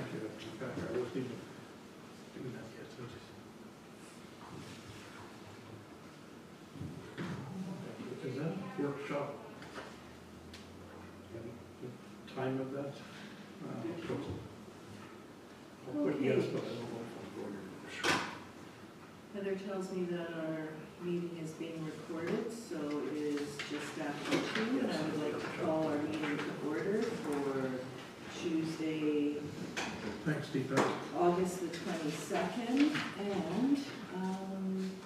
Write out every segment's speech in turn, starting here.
thank you. I wasn't even doing that yet. So is that workshop? The time of that? I'll put yes, but I don't know if I'm going to. Sure. Heather tells me that our meeting is being recorded, so it is just after 2, and I would like to call our meeting to order for Tuesday, Thanks, Deepak. August the 22nd, and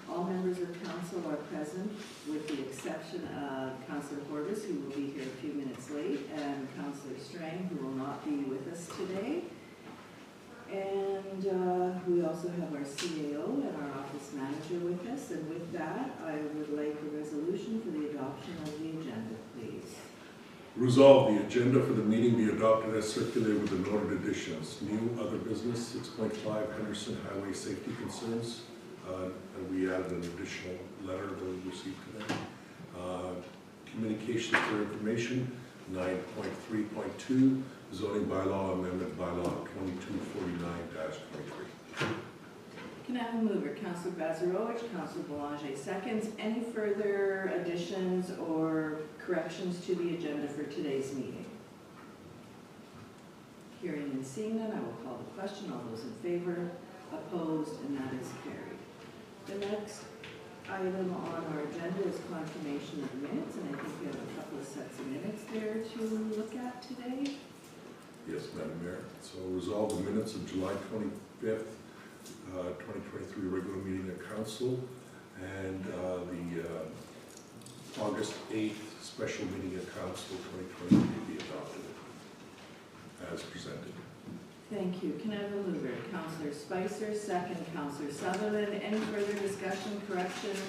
all members of council are present with the exception of Councillor Horvis, who will be here a few minutes late, and Councillor Strang, who will not be with us today. And we also have our CAO and our office manager with us, and with that, I would like a resolution for the adoption of the agenda, please. Resolve the agenda for the meeting be adopted as circulated with the noted additions. New other business, 6.5 Henderson Highway safety concerns. And we added an additional letter that we received today. Communications for information, 9.3.2, zoning bylaw amendment bylaw 2249-23. Can I have a mover? Councillor Bazarowicz, Councillor Boulanger seconds. Any further additions or corrections to the agenda for today's meeting? Hearing and seeing none, I will call the question. All those in favor, opposed, and that is carried. The next item on our agenda is confirmation of minutes, and I think we have a couple of sets of minutes there to look at today. Yes, Madam Mayor. So resolve the minutes of July 25th, 2023 regular meeting of council and the August 8th special meeting of council 2023 be adopted as presented. Thank you. Can I have a mover? Councillor Spicer, second Councillor Sutherland. Any further discussion, corrections?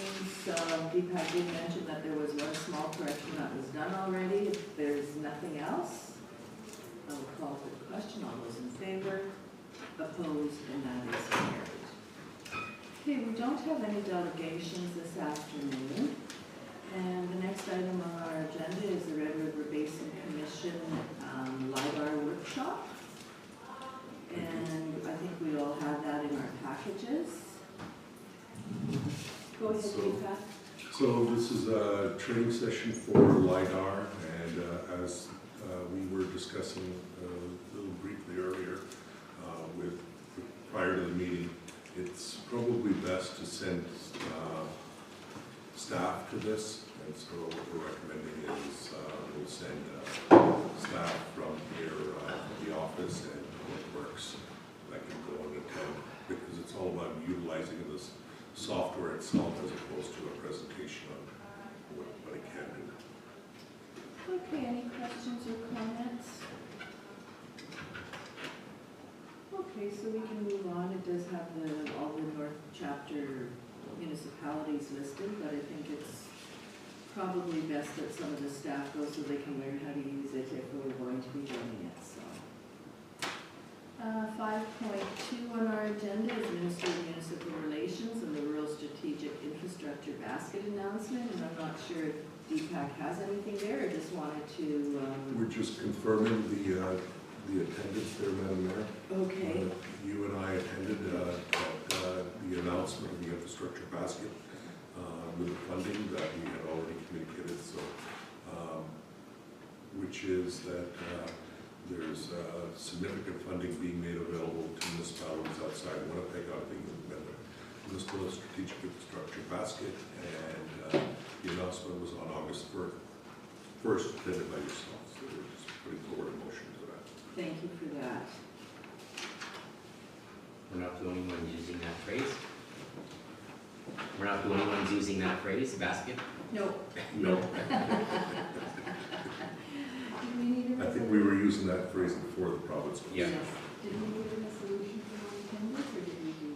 Deepak did mention that there was one small correction that was done already. If there's nothing else, I will call for the question. All those in favor, opposed, and that is carried. Okay, we don't have any delegations this afternoon. And the next item on our agenda is the Red River Basin Commission LIDAR workshop. And I think we all have that in our packages. Go ahead, Deepak. So this is a training session for LIDAR, and as we were discussing a little briefly earlier prior to the meeting, it's probably best to send staff to this, and so what we're recommending is we'll send staff from here, the office and Public Works that can go and attend, because it's all about utilizing this software itself as opposed to a presentation of what it can do. Okay, any questions or comments? Okay, so we can move on. It does have all the North Chapter municipalities listed, but I think it's probably best that some of the staff go so they can learn how to use it if we're going to be doing it. So, 5.2 on our agenda is Minister of Municipal Relations and the Rural Strategic Infrastructure Basket announcement, and I'm not sure if Deepak has anything there, or just wanted to... We're just confirming the attendance there, Madam Mayor. Okay. You and I attended the announcement of the infrastructure basket with the funding that we had already communicated, so which is that there's significant funding being made available to municipalities outside Winnipeg out of the Municipal Strategic Infrastructure Basket, and the announcement was on August 1st, attended by yourself, so we're just putting forward a motion to that. Thank you for that. We're not the only ones using that phrase. We're not the only ones using that phrase, basket. No. No. I think we were using that phrase before the province. Yeah. Yes. Did we need a resolution for attendance, or did we do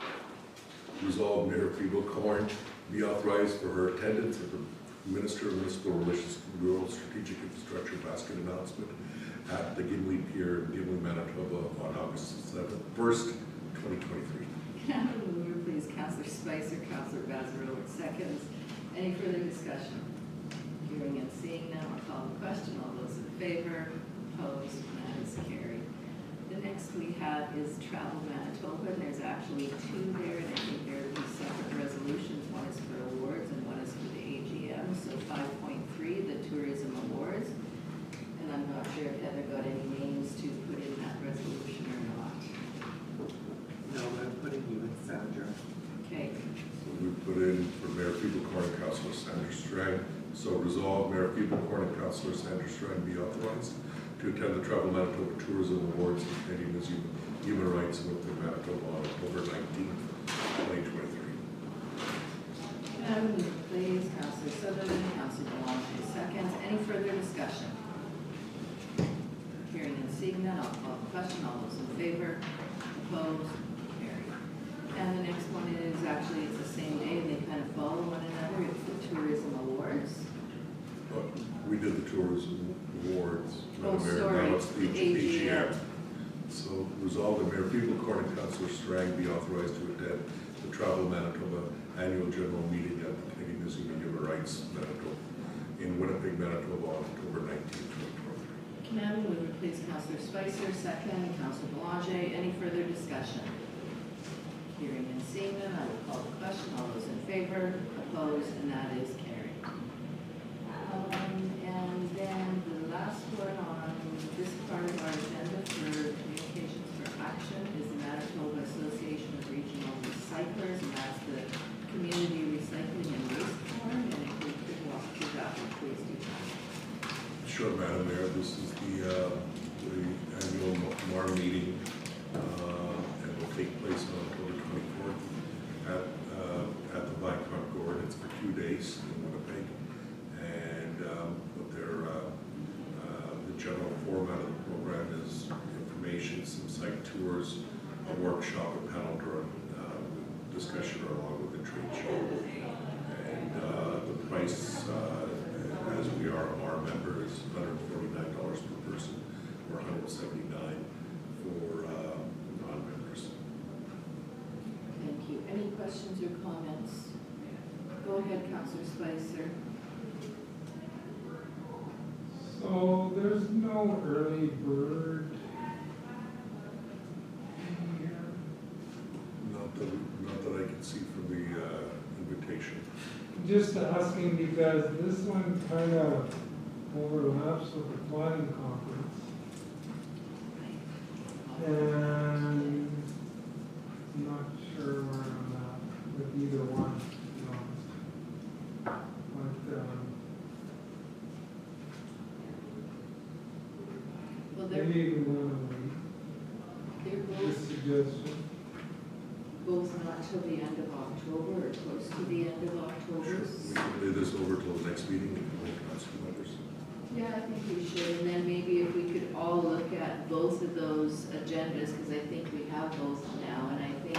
that? Resolved, Mayor Feeble-Corn be authorized for her attendance at the Minister of Municipal Relations Rural Strategic Infrastructure Basket announcement at the Gimli Pier in Gimli, Manitoba on August 1st, 2023. Can I have a mover, please? Councillor Spicer, Councillor Bazarowicz seconds. Any further discussion? Hearing and seeing none, I'll call the question. All those in favor, opposed, and that is carried. The next is Travel Manitoba, and there's actually two there, and I think they're separate resolutions. One is for awards and one is for the AGM. So 5.3, the tourism awards. And I'm not sure if Heather got any names to put in that resolution or not. No, I'm putting you in Sandra. Okay, So we put in for Mayor Peoplecorn and Councillor Sandra Strang. So resolve Mayor Peoplecorn and Councillor Sandra Strang be authorized to attend the Travel Manitoba Tourism Awards in Canadian Museum of Human Rights in Manitoba on October 19th, 2023. Madam Clerk, please, Councillor Sutherland, Councillor Belonte, seconds. Any further discussion? Hearing and seeing none, I'll call the question. All those in favor? Opposed? Carried. And the next one is actually, it's the same day, and they kind of follow one another. It's the tourism awards. But we did the tourism awards. Oh, Madam Mayor. sorry, Now it's the the AGM. So resolve that Mayor Peoplecorn and Councillor Strang be authorized to attend the Travel Manitoba Annual General Meeting at the Canadian Museum of Human Rights, Manitoba, in Winnipeg, Manitoba, on October 19th, 2023. Can I have a mover, please? Councillor Spicer, second. Councillor Belonte, any further discussion? Hearing and seeing none, I will call the question. All those in favor? Opposed? And that is carried. And then the last one on this part of our agenda for communications for action is the Manitoba Association of Regional Recyclers, and that's the Community Recycling and Waste Forum. And if we could walk through that one, please do. Sure, Madam Mayor, this is the annual MAR meeting, and will take place on October 24th at the Blackhawk Gourd. It's for 2 days in Winnipeg, and what the general format of the program is information, some site tours, a workshop, a panel discussion along with the trade show, and the price, as we are a MAR member, is $149 per person, or $179 for non-members. Thank you. Any questions or comments? Go ahead, Councillor Spicer. So there's no early bird here. Not that I can see from the invitation. Just asking because this one kind of overlaps with the planning conference. And I'm not sure where I'm at with either one, to be honest. But, Well, they're maybe we want to wait, both this suggestion. not till the end of October or close to the end of October. We can lay this over till the next meeting and we'll council members. Yeah, I think we should, and then maybe if we could all look at both of those agendas, because I think we have both now, and I think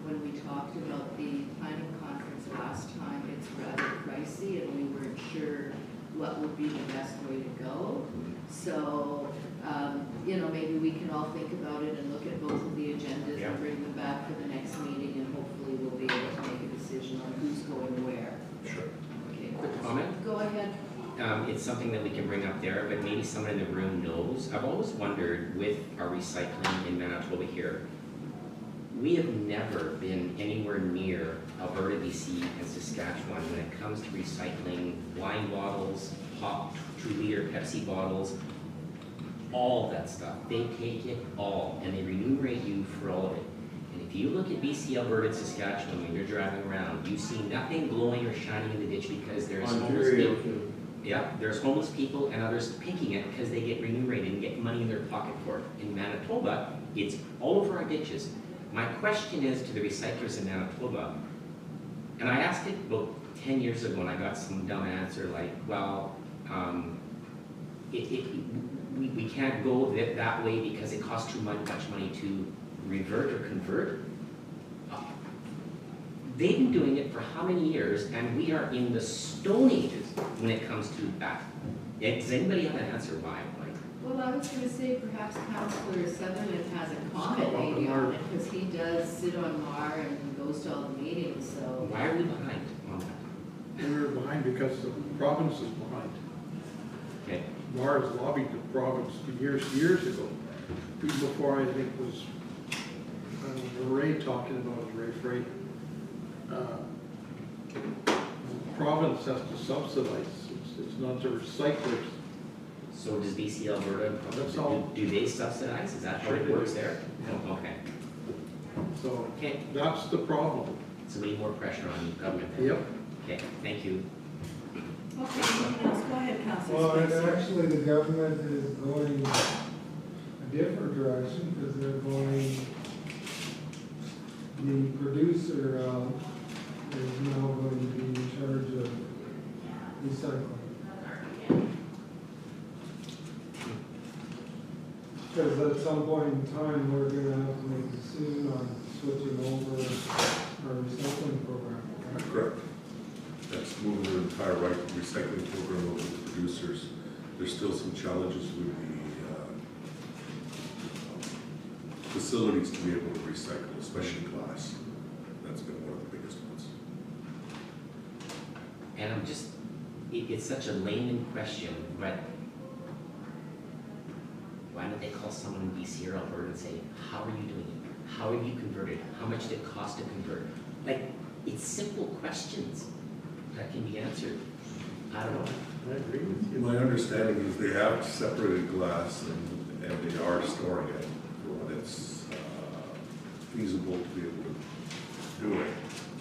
when we talked about the planning conference last time, it's rather pricey, and we weren't sure what would be the best way to go. So, maybe we can all think about it and look at both of the agendas Yeah. and bring them back for the next meeting, and hopefully we'll be able to make a decision on who's going where. Sure. Okay, Quick comment. go ahead. It's something that we can bring up there, but maybe someone in the room knows. I've always wondered with our recycling in Manitoba here, we have never been anywhere near Alberta, BC, and Saskatchewan when it comes to recycling wine bottles, pop, 2-liter Pepsi bottles, all of that stuff. They take it all, and they remunerate you for all of it. And if you look at BC, Alberta, and Saskatchewan when you're driving around, you see nothing glowing or shining in the ditch because there's homeless Ontario, people. too. Yeah, there's homeless people and others picking it because they get remunerated and get money in their pocket for it. In Manitoba, it's all over our ditches. My question is to the recyclers in Manitoba, and I asked it about 10 years ago and I got some dumb answer like, well, we can't go that way because it costs too much money to revert or convert. They've been doing it for how many years, and we are in the Stone Ages when it comes to that. Does anybody have an answer why? Well, I was going to say perhaps Councillor Sutherland has a comment maybe on it, because he does sit on MAR and goes to all the meetings, so. Why are we behind on that? We were behind because the province is behind. Okay. Mars lobbied the province years ago, before I think was Ray talking about Ray Freight. Province has to subsidize, it's not the recyclers. So does BC Alberta, That's all. do they subsidize? Is that how Sure it they works do. there? Oh, okay. So Okay, that's the problem. so we need more pressure on government then. Yep. Okay, thank you. Okay, anything else? Go ahead, Councillor Well, and Spicer. actually, the government is going a different direction, because they're going, the producer, is now going to be in charge of recycling. Because at some point in time, we're gonna have to make a decision on switching over our recycling program. Correct. That's moving the entire recycling program over to the producers. There's still some challenges with the facilities to be able to recycle, especially glass. That's been one of the biggest ones. And I'm just, it's such a layman question, but why don't they call someone in BC or Alberta and say, how are you doing it? How have you converted? How much did it cost to convert? Like, it's simple questions that can be answered. I don't know. I agree with you. My understanding is they have separated glass and they are storing it for when it's feasible to be able to do it.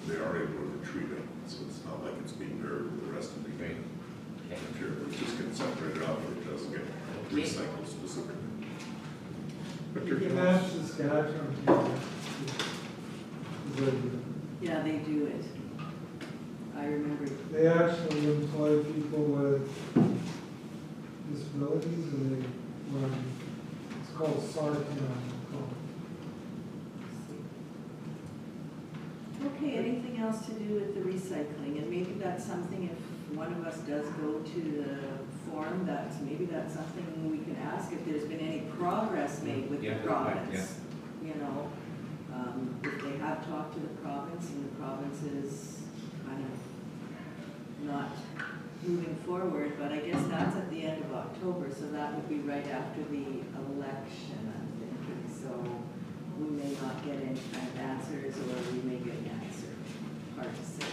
They are able to retreat it, so it's not like it's being buried with the rest of the Right. Okay. material. It just gets separated out, but it doesn't get recycled specifically. But You you're can ask Saskatchewan to, Yeah, they do it. I remember. they actually employ people with disabilities, and they run, it's called SARCAN. Okay, anything else to do with the recycling? And maybe that's something, if one of us does go to the forum, maybe that's something we can ask if there's been any progress made with the Yeah, good point, province. You know, if they have talked to the province and the province is kind of not moving forward, but I guess that's at the end of October, so that would be right after the election, I'm thinking. So we may not get any kind of answers, or we may get an answer. Hard to say.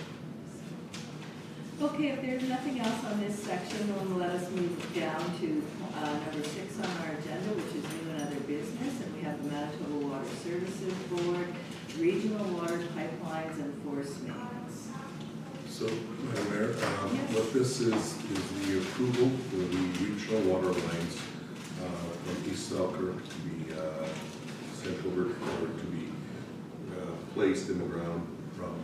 Okay, if there's nothing else on this section, then let us move down to number 6 on our agenda, which is new and other business. And we have the Manitoba Water Services Board, regional water pipelines and force mains. So, Madam Mayor, what this is the approval for the regional water lines from East Selkirk to be sent over or to be placed in the ground from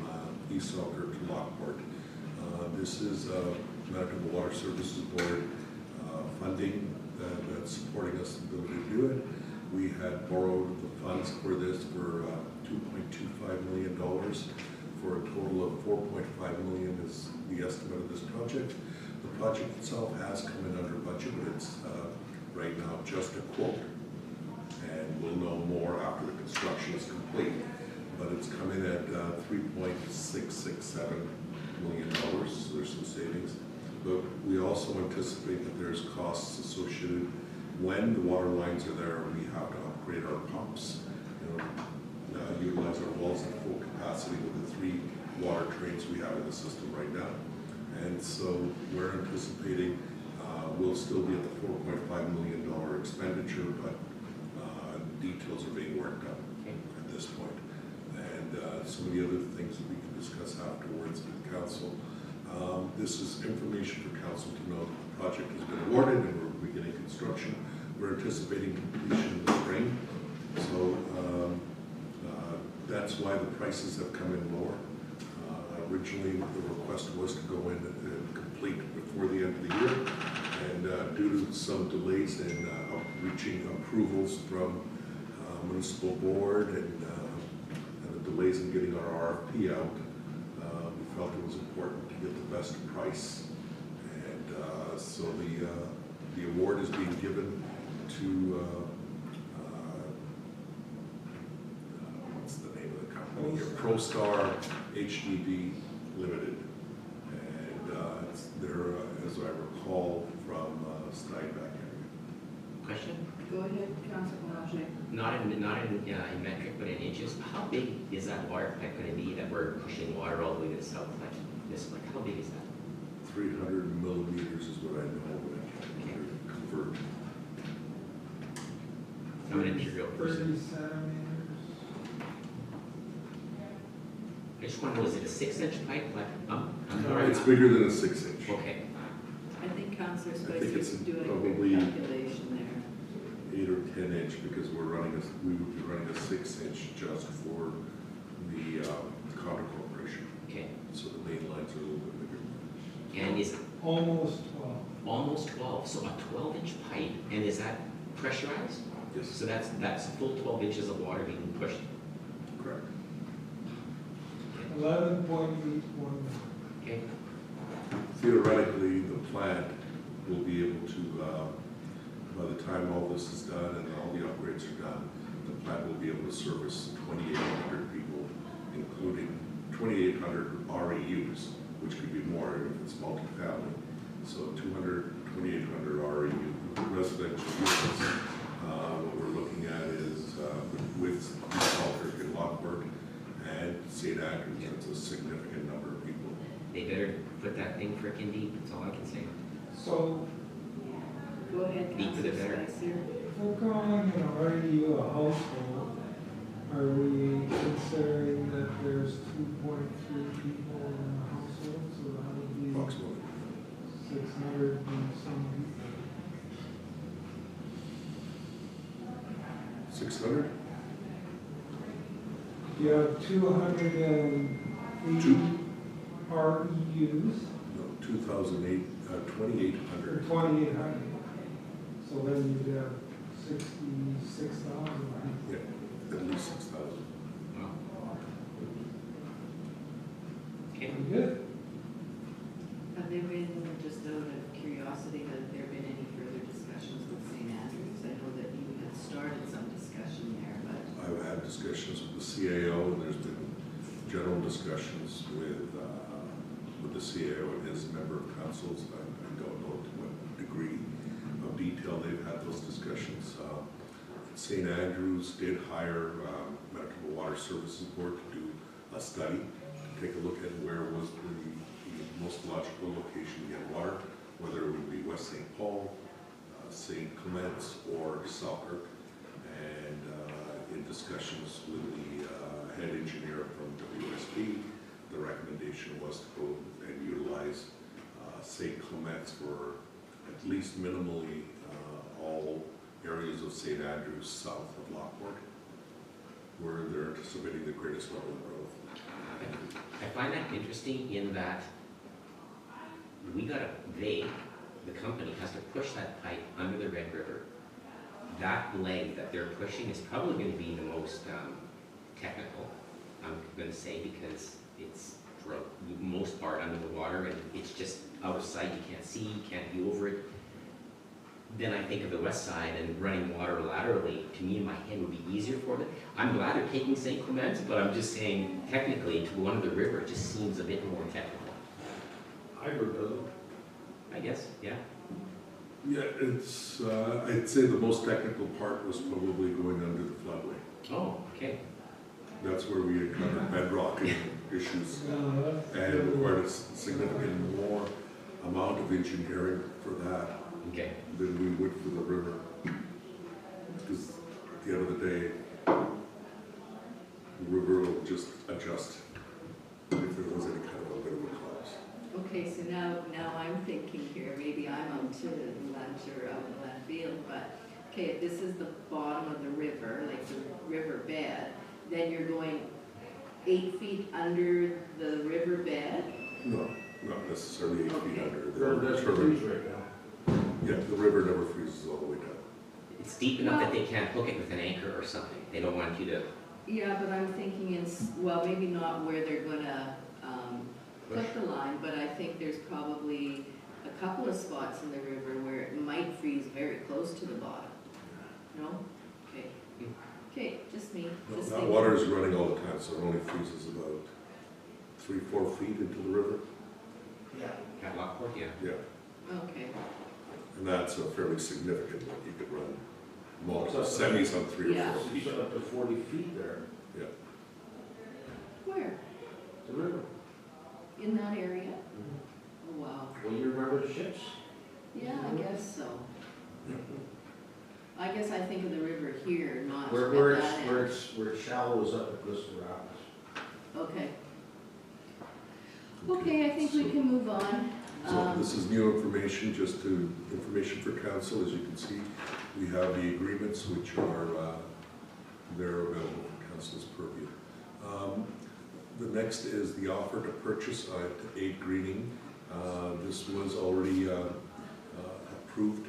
East Selkirk to Lockport. This is Manitoba Water Services Board funding that's supporting us ability to do it. We had borrowed the funds for this for $2.25 million. For a total of $4.5 million is the estimate of this project. The project itself has come in under budget, but it's right now just a quote. And we'll know more after the construction is complete. But it's come in at $3.667 million, so there's some savings. But we also anticipate that there's costs associated when the water lines are there and we have to upgrade our pumps. Utilize our wells at full capacity with the 3 water trains we have in the system right now. And so we're anticipating we'll still be at the $4.5 million expenditure, but details are being worked out at this point. And some of the other things that we can discuss afterwards with council. This is information for council to know that the project has been awarded and we're beginning construction. We're anticipating completion in the spring. So that's why the prices have come in lower. Originally, the request was to go in and complete before the end of the year. And due to some delays in reaching approvals from municipal board and the delays in getting our RFP out, we felt it was important to get the best price. And so the award is being given to what's the name of the company here? ProStar HDD Limited. And they're, as I recall, from Steinbach area. Question? Go ahead, Councilor Boulanger. Not in metric, but in inches, how big is that water pipe gonna be that we're pushing water all the way to the south, like this, like, how big is that? 300 millimeters is what I know, but I can't convert. I'm an imperial 30 person. centimeters. I just wanna know, is it a 6-inch pipe, like, It's bigger than a 6-inch. Okay, I think Councilor I think it's Spicer's doing a probably- good calculation there. 8 or 10 inch, because we would be running a 6-inch just for the condo corporation. okay, So the main lines are a little bit bigger. and is Almost 12. almost 12, so a 12-inch pipe, and is that pressurized? Yes, So that's full 12 inches of water being pushed. correct. 11.81. Okay, Theoretically, the plant will be able to, by the time all this is done and all the upgrades are done, the plant will be able to service 2,800 people, including 2,800 REUs, which could be more if it's multifamily. So 2,800 REU residential units. What we're looking at is with Falkirk and Lockport and St. Andrews, that's a significant number of people. they better put that thing frickin' deep, that's all I can say. So Go ahead, Deep to the Councilor better. Spicer. if we're calling an REU a household, are we considering that there's 2.3 people in the household? So that would be Approximately. 600 and some people. 600? You have 280 REUs, No, 2,800, or 2,800. 2,800. So then you'd have 66,000 people. Yeah, at least 6,000. Well. Okay, Pretty good. Have there been, just out of curiosity, have there been any further discussions with St. Andrews? I know that you had started some discussion there, but I've had discussions with the CAO, and there's been general discussions with the CAO and his member of councils. I don't know to what degree of detail they've had those discussions. St. Andrews did hire Manitoba Water Services Board to do a study, to take a look at where was the most logical location to get water, whether it would be West St. Paul, St. Clements, or Selkirk. And in discussions with the head engineer from WSP, the recommendation was to go and utilize St. Clements for at least minimally all areas of St. Andrews south of Lockport, where they're anticipating the greatest level of growth. I find that interesting in that the company has to push that pipe under the Red River. That leg that they're pushing is probably going to be the most technical, I'm going to say, because it's for the most part under the water and it's just out of sight, you can't see, you can't view over it. Then I think of the west side and running water laterally, to me in my head would be easier for it. I'm glad they're taking St. Clements, but I'm just saying technically to go under the river, it just seems a bit more technical. I guess, yeah. Yeah, it's, I'd say the most technical part was probably going under the floodway. Oh, okay. That's where we encountered bedrock issues and required a significant more amount of engineering for that Okay. than we would for the river. Because at the end of the day, the river will just adjust if there was any kind of a bit of a collapse. okay, so now I'm thinking here, maybe I'm out to lunch or out in left field, but, okay, if this is the bottom of the river, like the river bed, then you're going 8 feet under the river bed? No, not necessarily 8 feet Okay. under. That's freeze right now. Yeah, the river never freezes all the way down. It's deep enough that they can't hook it with an anchor or something. They don't want you to Yeah, but I'm thinking well, maybe not where they're gonna put the line, but I think there's probably a couple of spots in the river where it might freeze very close to the bottom. No? Okay. Okay, just me, No, just that thinking. water is running all the time, so it only freezes about 3-4 feet into the river. at Lockport, yeah. Yeah, Okay, and that's a fairly significant one. You could run multiple, semis on 3 or Yeah. 4 You feet. set up to 40 feet there, Yeah. Where? the river. In that area? Oh, wow. Well, you remember the ships? Yeah, I guess so. I guess I think of the river here, not Where, at where that it's, end. where it's shallow is up at Bristol Rapids. Okay. Okay, I think we can move on. So this is new information, just to, information for council. As you can see, we have the agreements which are, they're available for council's purview. The next is the offer to purchase at 8 Greening. This was already approved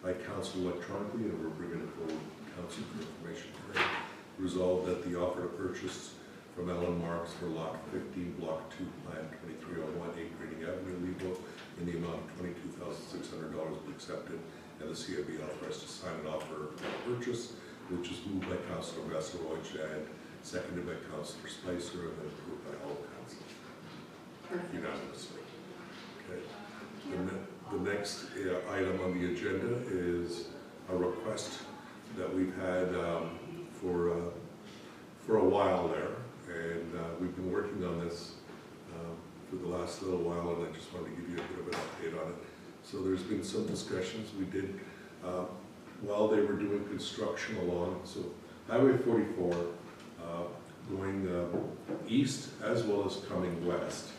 by council electronically, and we're bringing it forward to council for information today. Resolved that the offer to purchase from Ellen Marks for lot 15, block 2, plan 2301, 8 Greening Avenue, Levo, in the amount of $22,600 be accepted, and the CIB authorized to sign an offer of purchase, which is moved by Councilor Vasilevich and seconded by Councilor Spicer, and then approved by all council Perfect. unanimously. Okay. The next item on the agenda is a request that we've had for a while there, and we've been working on this for the last little while, and I just wanted to give you a bit of an update on it. So there's been some discussions we did while they were doing construction along, so Highway 44 going east as well as coming west,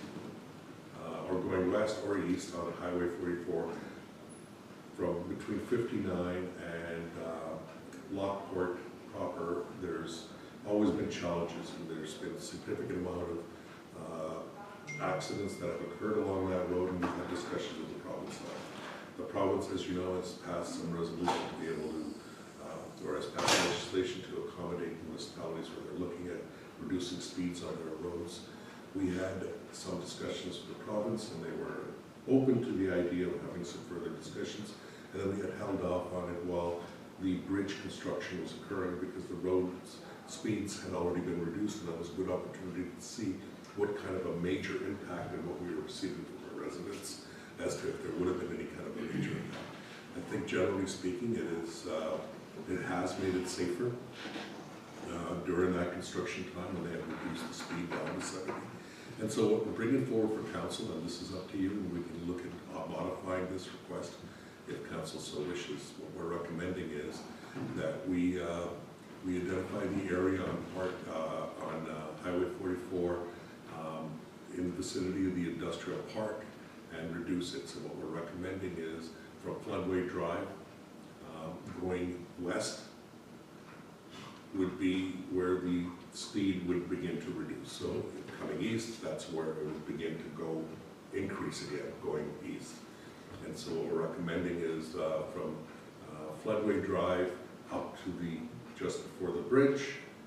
or going west or east on Highway 44 from between 59 and Lockport proper. There's always been challenges, and there's been a significant amount of accidents that have occurred along that road, and we've had discussions with the province. The province, as you know, has passed some resolution to be able to, or has passed legislation to accommodate municipalities where they're looking at reducing speeds on their roads. We had some discussions with the province, and they were open to the idea of having some further discussions, and then we had held off on it while the bridge construction was occurring, because the road speeds had already been reduced, and that was a good opportunity to see what kind of a major impact and what we were receiving from our residents as to if there would have been any kind of a major impact. I think generally speaking, it has made it safer during that construction time when they had reduced the speed down to 70. And so what we're bringing forward for council, and this is up to you, and we can look at modifying this request if council so wishes. What we're recommending is that we identify the area on Highway 44 in the vicinity of the industrial park and reduce it. So what we're recommending is from Floodway Drive going west would be where the speed would begin to reduce. So coming east, that's where it would begin to go, increase again, going east. And so what we're recommending is from Floodway Drive up to just before the bridge,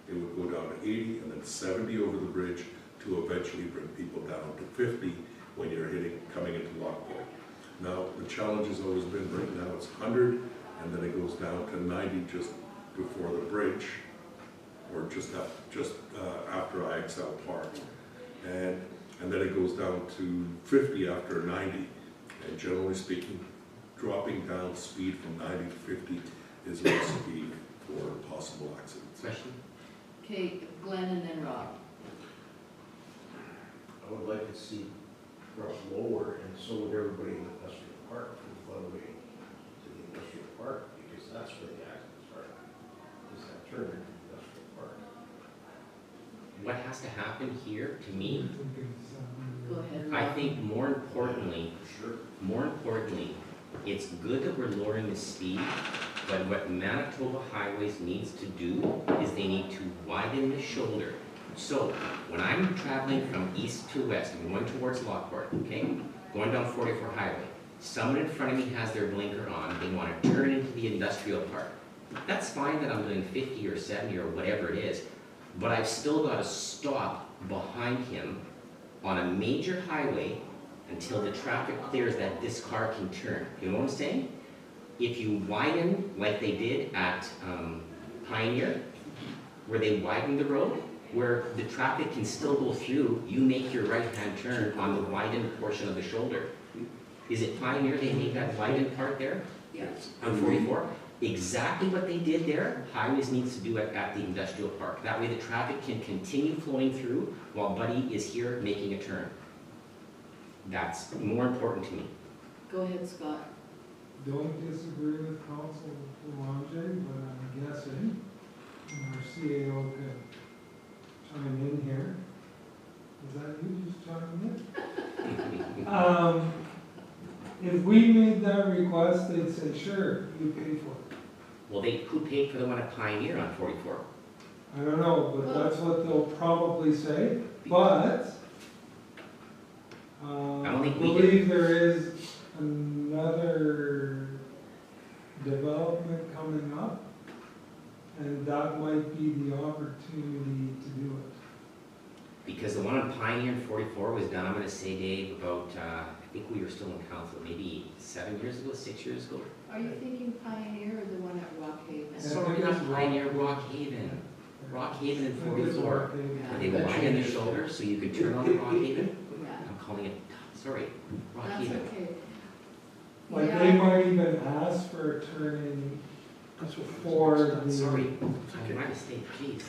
it would go down to 80 and then 70 over the bridge to eventually bring people down to 50 when you're coming into Lockport. Now, the challenge has always been, right now it's 100, and then it goes down to 90 just before the bridge, or just after IXL Park. And then it goes down to 50 after 90. And generally speaking, dropping down speed from 90 to 50 is a recipe for possible accidents. Question? Okay, Glenn and then Rob. I would like to see drop lower, and so would everybody in the industrial park, from Floodway to the industrial park, because that's where the accidents are, is that turn into the industrial park. What has to happen here, to me, Go ahead, I Rob. think more importantly, it's good that we're lowering the speed, but what Manitoba Highways needs to do is they need to widen the shoulder. So when I'm traveling from east to west, I'm going towards Lockport, okay? Going down 44 Highway. Someone in front of me has their blinker on, they want to turn into the industrial park. That's fine that I'm doing 50 or 70 or whatever it is, but I've still got to stop behind him on a major highway until the traffic clears that this car can turn. You know what I'm saying? If you widen like they did at Pioneer, where they widened the road, where the traffic can still go through, you make your right-hand turn on the widened portion of the shoulder. Is it Pioneer they made that widened part there Yeah. on 44? exactly what they did there, highways needs to do it at the industrial park. That way the traffic can continue flowing through while Buddy is here making a turn. That's more important to me. Go ahead, Scott. Don't disagree with Council Boulanger, but I'm guessing, and our CAO could chime in here. Is that you just chiming in? If we made that request, they'd say, sure, you pay for it. Well, who paid for the one at Pioneer on 44? I don't know, but that's what they'll probably say, but I I don't think we believe there is another development coming up, and that might be the opportunity to do it. Because the one on Pioneer and 44 was done, I'm gonna say, Dave, about, I think we were still in council, maybe 7 years ago, 6 years ago? Are you thinking Pioneer or the one at Rock Haven? Yeah. Sorry, think not it's Pioneer, Rock Haven. Rock Haven and 44. Yeah. They were wide on the shoulder, so you could turn on the Rock Haven. Yeah, I'm calling it, sorry, Rock that's Haven. okay. Like, Yeah. they might even ask for a turning That's what. for the Sorry, my mistake, jeez.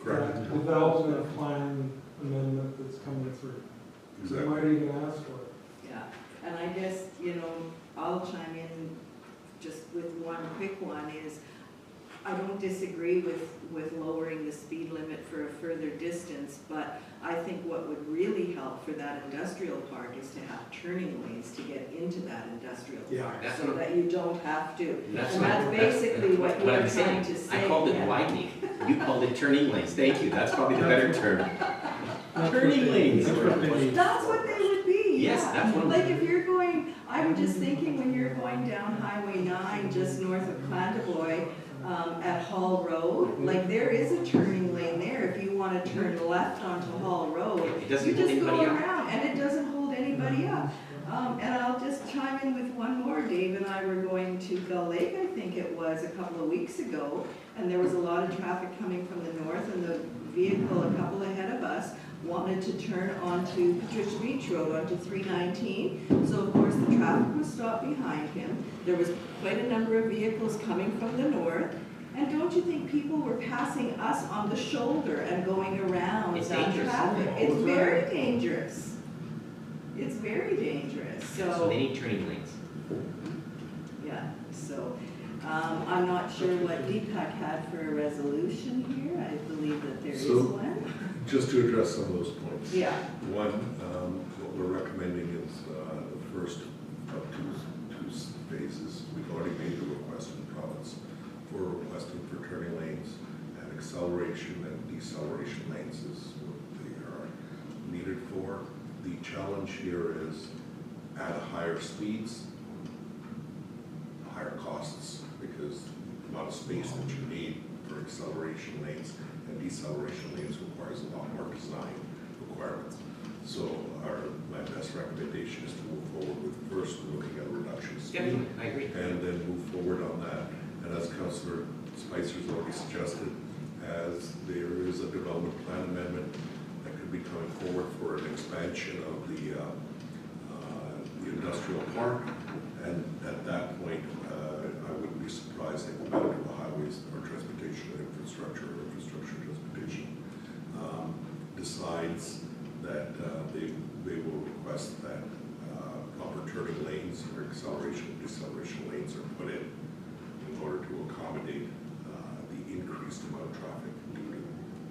Correct. development plan amendment that's coming through. They Exactly. might even ask for it. Yeah, and I guess, I'll chime in just with one quick one is, I don't disagree with lowering the speed limit for a further distance, but I think what would really help for that industrial park is to have turning lanes to get into that industrial Yeah, park, that's so what- that you don't have to. That's And what- that's basically what you I'm were saying. trying to say. I called it yeah. widening, you called it turning lanes, thank you, that's probably the better term. That's what Turning they- lanes. That's what they need. That's what they would be, Yes, yeah. that's what. Like if you're going, I'm just thinking when you're going down Highway 9, just north of Clandeboye, at Hall Road, like there is a turning lane there. If you want to turn left onto Hall Road, It you doesn't hold just go anybody up. around and it doesn't hold anybody up. And I'll just chime in with one more. Dave and I were going to Gull Lake, I think it was, a couple of weeks ago, and there was a lot of traffic coming from the north, and the vehicle a couple ahead of us wanted to turn onto Patricia Beach Road onto 319. So of course the traffic was stopped behind him. There was quite a number of vehicles coming from the north. And don't you think people were passing us on the shoulder and going around It's that dangerous. traffic? It's very dangerous. It's very dangerous, So they need turning lanes. yeah, so, I'm not sure what Deepak had for a resolution here. I believe that there is So- one. Just to address some of those points. Yeah, One, what we're recommending is the first of two phases. We've already made the request in the province for requesting for turning lanes, and acceleration and deceleration lanes is what they are needed for. The challenge here is at higher speeds, higher costs, because the amount of space that you need for acceleration lanes and deceleration lanes requires a lot more design requirements. So my best recommendation is to move forward with first looking at reduction of speed, Definitely, I agree. and then move forward on that. And as Councillor Spicer's already suggested, as there is a development plan amendment that could be coming forward for an expansion of the industrial park, and at that point, I wouldn't be surprised if the Manager of the Highways or Transportation and Infrastructure Transportation decides that they will request that proper turning lanes or acceleration and deceleration lanes are put in order to accommodate the increased amount of traffic due to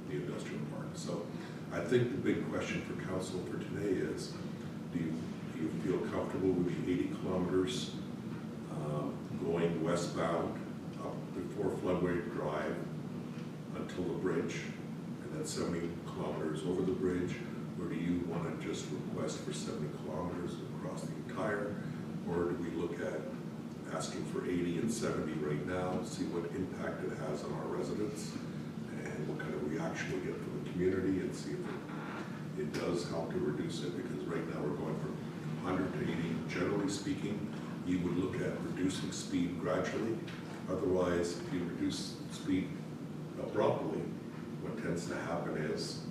the industrial park. So I think the big question for council for today is, do you feel comfortable with the 80 kilometers going westbound up before Floodway Drive until the bridge, and then 70 kilometers over the bridge? Or do you want to just request for 70 kilometers across the entire, or do we look at asking for 80 and 70 right now, see what impact it has on our residents, and what kind of reaction we get from the community, and see if it does help to reduce it, because right now we're going from 100 to 80. Generally speaking, you would look at reducing speed gradually. Otherwise, if you reduce speed abruptly, what tends to happen is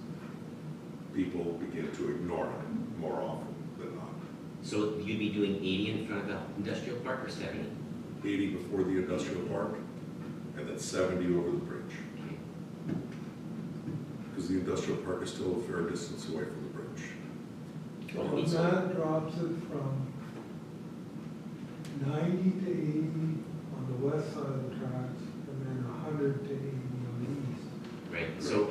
people begin to ignore it more often than not. So you'd be doing 80 in front of the industrial park or 70? 80 before the industrial park, then 70 over the bridge. Because the industrial park is still a fair distance away from the bridge. Well, And it's- that drops it from 90 to 80 on the west side of the tracks, and then 100 to 80 on the east. Right, so,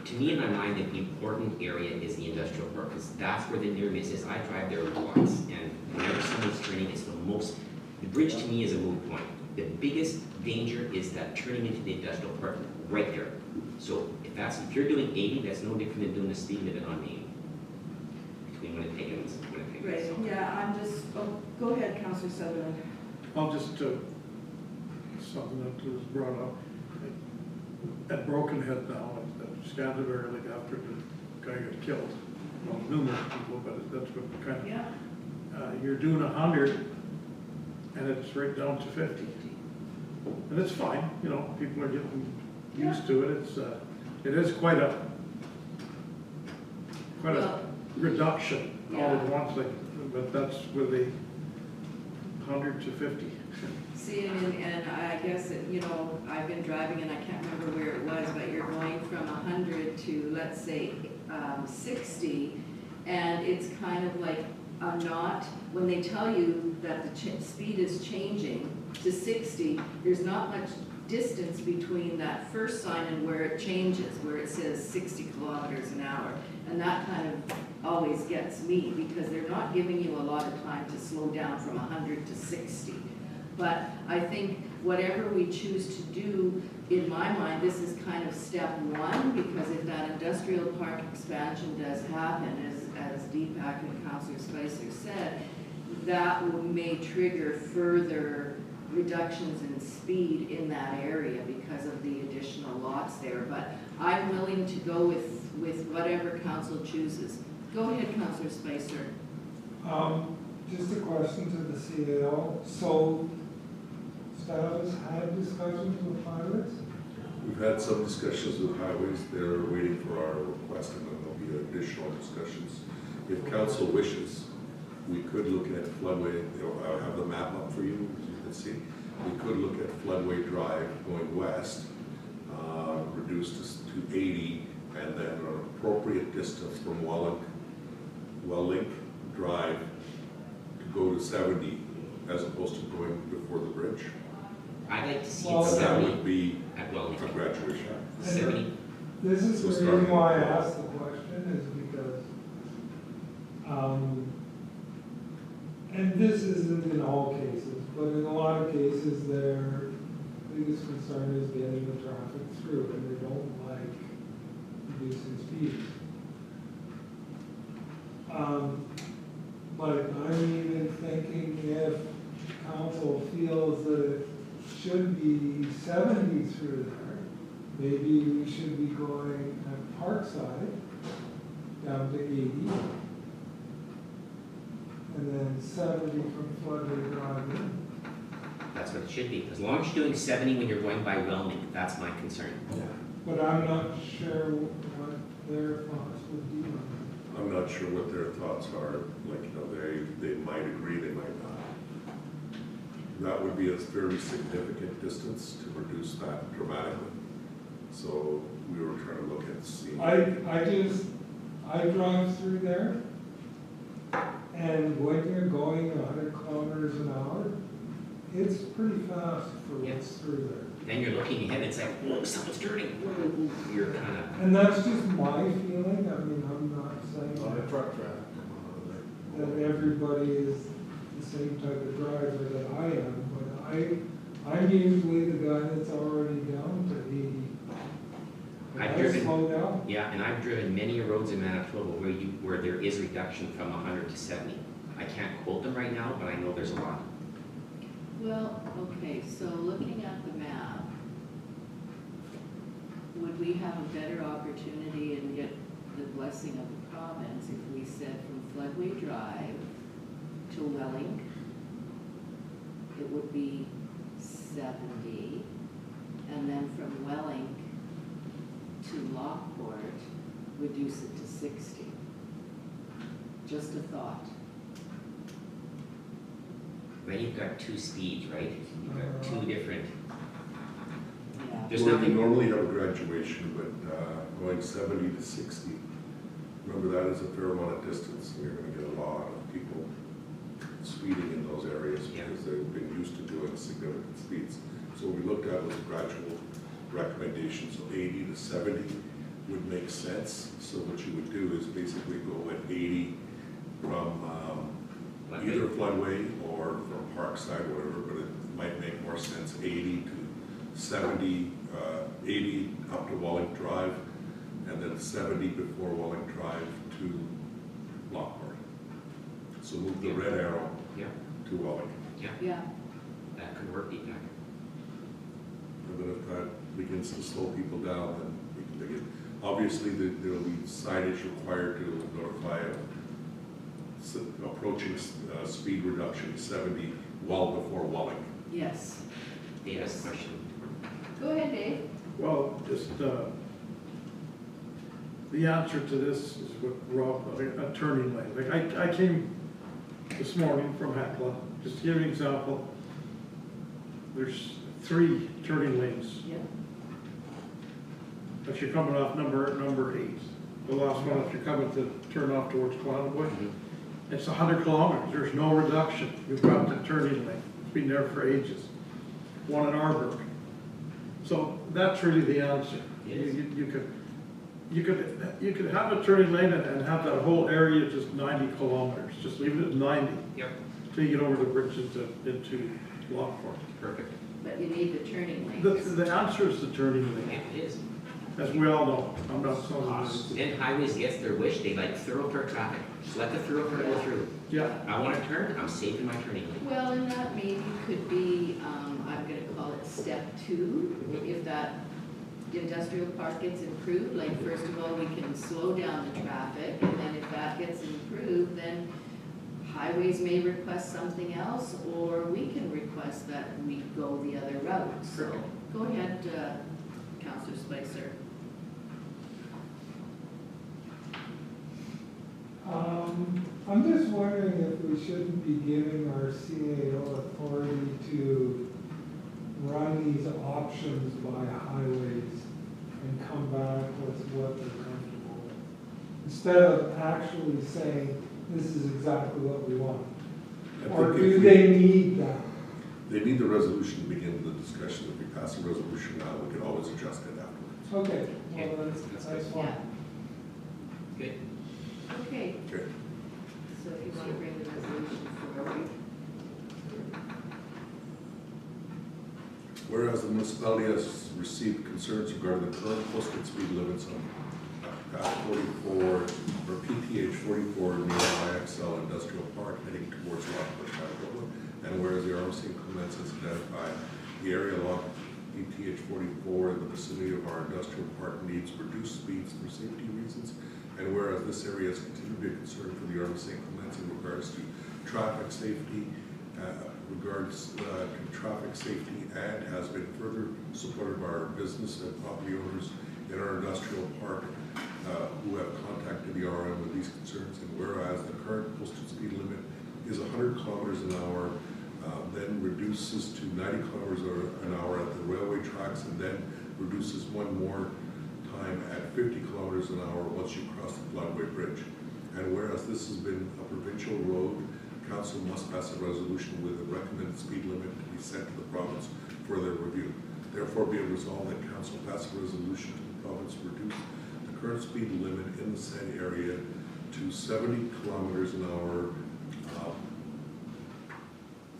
to me, in my mind, the important area is the industrial park, because that's where the near miss is. I drive there once, and whenever someone's turning, it's the most, the bridge to me is a moot point. The biggest danger is that turning into the industrial park right there. So if you're doing 80, that's no different than doing the speed limit on Main. Between Winnipeg and Winnipeg. Right, So- yeah, I'm just, oh, go ahead, Counselor Sutherland. I'll just, something that was brought up. At Broken Head now, at Scandalberg, like after the guy got killed, well, numerous people, but that's what kind of, Yeah. you're doing 100 and it's right down to 50. And it's fine, you know, people are getting used to it. It is quite a Well, reduction all at Yeah. once, like, but that's with the 100 to 50. See, and I guess, you know, I've been driving and I can't remember where it was, but you're going from 100 to, let's say, 60, and it's kind of like a knot. When they tell you that the speed is changing to 60, there's not much distance between that first sign and where it changes, where it says 60 kilometers an hour. And that kind of always gets me, because they're not giving you a lot of time to slow down from 100 to 60. But I think whatever we choose to do, in my mind, this is kind of step one, because if that industrial park expansion does happen, as Deepak and Councillor Spicer said, that may trigger further reductions in speed in that area because of the additional lots there. But I'm willing to go with whatever council chooses. Go ahead, Councillor Spicer. Just a question to the CAO. So staff has had discussions with pilots? We've had some discussions with highways. They're waiting for our request, and then there'll be additional discussions. If council wishes, we could look at floodway, I'll have the map up for you, as you can see. We could look at floodway drive going west, reduced to 80, and then an appropriate distance from Wellink Drive to go to 70, as opposed to going before the bridge. I'd like to see Well, it And that 70 would be at a Wellington. graduation. 70, This is So the starting- reason why I asked the question, is because, and this isn't in all cases, but in a lot of cases, their biggest concern is getting the traffic through, and they don't like reducing speeds. But I'm even thinking if council feels that it should be 70 through there, maybe we should be going at Parkside down to 80. And then 70 from Floodway Drive in. that's what it should be. As long as you're doing 70 when you're going by Wellington, that's my concern. But I'm not sure what their thoughts would be on I'm not sure what their thoughts are, like, you know, they might agree, they might not. That would be a fairly significant distance to reduce that dramatically. So we were trying to look at seeing. I drive through there, and when you're going 100 kilometers an hour, it's pretty fast for what's through there. Then you're looking ahead, it's like, look, someone's turning. You're kind of, And that's just my feeling. I mean, I'm not saying A lot of that truck traffic coming out of there. everybody is the same type of driver that I am, but I'm usually the guy that's already down to 80. I've I driven- slow down. yeah, and I've driven many roads in Manitoba where there is reduction from 100 to 70. I can't quote them right now, but I know there's a lot. Well, okay, so looking at the map, would we have a better opportunity and get the blessing of the province if we said from Floodway Drive to Welling, it would be 70, and then from Welling to Lockport, reduce it to 60? Just a thought. Then you've got two speeds, right? You've got two different, Yeah. there's Well, we nothing, normally have a graduation, but going 70 to 60, remember that is a fair amount of distance. And you're gonna get a lot of people speeding in those areas Yeah. because they've been used to doing significant speeds. So what we looked at was a gradual recommendation, so 80 to 70 would make sense. So what you would do is basically go at 80 from either Floodway or from Parkside, whatever, but it might make more sense 80 to 70, 80 up to Walling Drive, and then 70 before Walling Drive to Lockport. So move the red arrow yeah, to Walling. Yeah, that could work, Deepak. And then if that begins to slow people down, then we can begin. Obviously, there'll be signage required to notify of approaching speed reduction 70 well before Walling. yes. Dave has a question. Go ahead, Dave. Well, just, the answer to this is what Rob, a turning lane. Like, I came this morning from Hecla, just to give you an example. There's 3 turning lanes. Yeah. If you're coming off number 8, the last one, if you're coming to turn off towards Clownwood, it's 100 kilometers, there's no reduction. You've got the turning lane, it's been there for ages. One in Arborg. So that's really the answer. Yes. You could have a turning lane and have that whole area just 90 kilometers, just leave it at 90 Yep, till you get over the bridge into Lockport. perfect. But you need the turning The, lanes. the answer is the turning Yeah, lane, it is. as we all know. I'm not saying And highways gets their wish, they like thoroughfare traffic. Just let the thoroughfare go through. Yeah, I want to turn, I'm safe in my turning lane. Well, and that maybe could be, I'm gonna call it step 2, if that industrial park gets improved, like first of all, we can slow down the traffic, and then if that gets improved, then highways may request something else, or we can request that we go the other route. So, Perfect. go ahead, Councillor Spicer. I'm just wondering if we shouldn't be giving our CAO authority to run these options by highways and come back with what they're comfortable with. Instead of actually saying, this is exactly what we want. I Or think do if they need that? They need the resolution to begin the discussion. If we pass a resolution now, we can always adjust it afterwards. Okay, Okay, well, that's that's good. fine. Yeah, Good. okay, Okay. so if you want to bring the resolution forward. Whereas the municipality has received concerns regarding the current posted speed limits on Path 44 or PTH 44 near IXL Industrial Park heading towards Lockport, Manitoba. And whereas the RMC Clements has identified the area along PTH 44 in the vicinity of our industrial park needs reduced speeds for safety reasons. And whereas this area has continued to be a concern for the RMC Clements in regards to traffic safety, and has been further supported by our business and property owners in our industrial park who have contacted the RM with these concerns. And whereas the current posted speed limit is 100 kilometers an hour, then reduces to 90 kilometers an hour at the railway tracks, and then reduces one more time at 50 kilometers an hour once you cross the Floodway Bridge. And whereas this has been a provincial road, Council must pass a resolution with a recommended speed limit to be sent to the province for their review. Therefore, be it resolved that Council pass a resolution to the province to reduce the current speed limit in the said area to 70 kilometers an hour,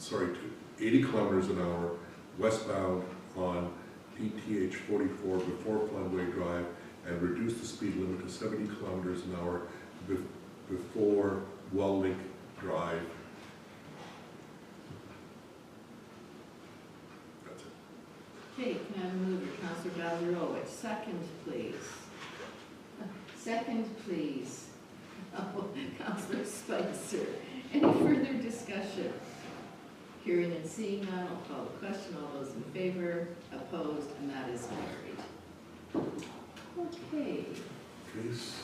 to 80 kilometers an hour westbound on PTH 44 before Floodway Drive, and reduce the speed limit to 70 kilometers an hour before Wellink Drive. That's it. Okay, can I have a mover, Councillor Balzerowicz, second, please. Second, please. Oh, Councillor Spicer. Any further discussion? Hearing and seeing none, I'll call the question. All those in favor, opposed, and that is carried. Okay, Please.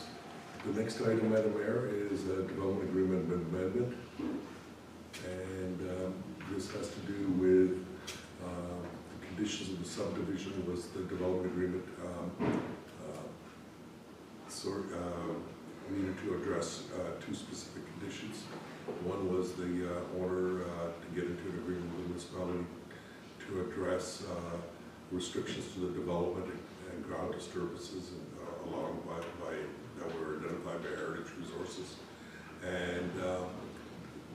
The next item, Madam Mayor, is a development agreement amendment. And This has to do with the conditions of the subdivision was the development agreement. We needed to address two specific conditions. One was the owner to get into an agreement with the municipality to address restrictions to the development and ground disturbances along that were identified by Heritage Resources. And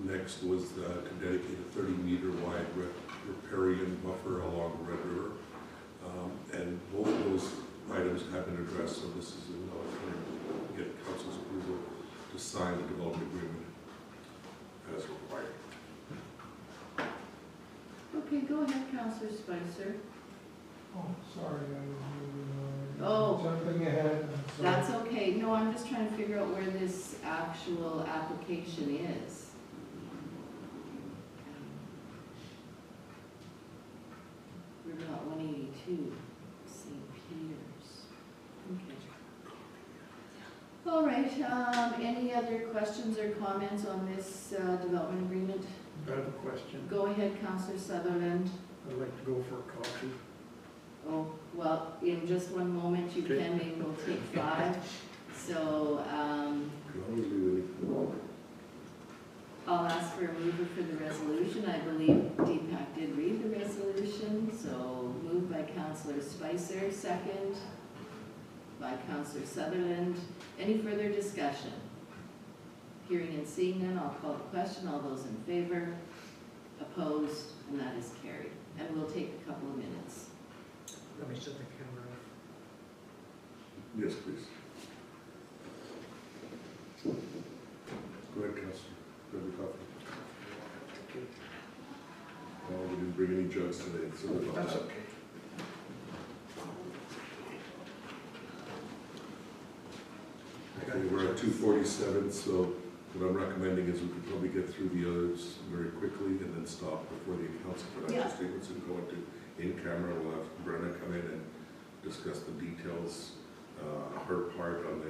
next was to dedicate a 30-meter wide riparian buffer along the Red River. And both of those items have been addressed, so this is trying to get council's approval to sign the development agreement as required. Okay, go ahead, Counselor Spicer. Oh, sorry, I was moving on. Oh. Jumping ahead, I'm sorry. That's okay. No, I'm just trying to figure out where this actual application is. We're not 182, St. Peter's. Okay. All right, any other questions or comments on this development agreement? I have a question. Go ahead, Counselor Sutherland. I'd like to go for a coffee. Oh, well, in just one moment you Okay. can, maybe we'll take 5. So, Could always leave anything. I'll ask for a mover for the resolution. I believe Deepak did read the resolution, so moved by Councillor Spicer, second by Councillor Sutherland. Any further discussion? Hearing and seeing none, I'll call the question. All those in favor? Opposed? And that is carried. And we'll take a couple of minutes. Let me shut the camera off. Yes, please. Go ahead, Councilor. Grab your coffee. Oh, we didn't bring any jugs today, sorry about that. That's okay. Okay, we're at 2:47, so what I'm recommending is we could probably get through the others very quickly and then stop before the accounts and financial Yeah. statements and go into in-camera. We'll have Brenna come in and discuss the details, her part on the